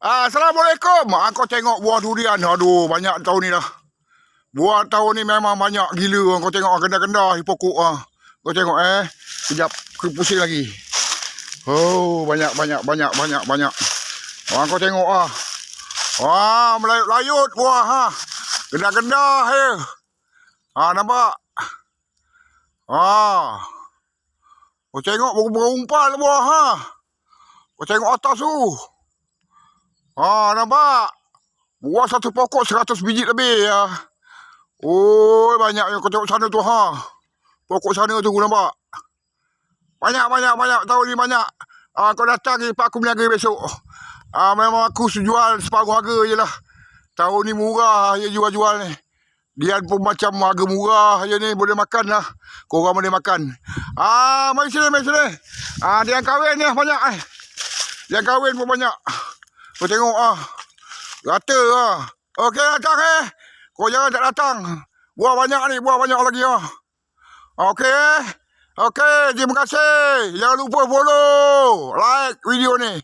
Assalamualaikum. Kau tengok buah durian. Aduh, banyak tahun ni dah. Buah tahun ni memang banyak gila. Kau tengok kendah-kendah di pokok. Kau tengok Sekejap, aku pusing lagi. Oh, banyak. Kau tengok melayut-layut buah Kendah-kendah nampak? Kau tengok berumpal buah Kau tengok atas tu. Nampak? Buah satu pokok 100 biji lebih Oh, banyak yang kau tengok sana tu Pokok sana tu nampak? Banyak tahun ni banyak. Kau datang ni pak aku berniaga besok. Memang aku jual separuh harga je lah. Tahun ni murah je jual-jual ni. Dia pun macam harga murah je ni, boleh makan lah. Korang boleh makan. Mari sini. Dia yang kahwin ni banyak Dia yang kahwin pun banyak. Kau tengok rata Okey datang Kau jangan tak datang. Buah banyak lagi Okey terima kasih. Jangan lupa follow, like video ni.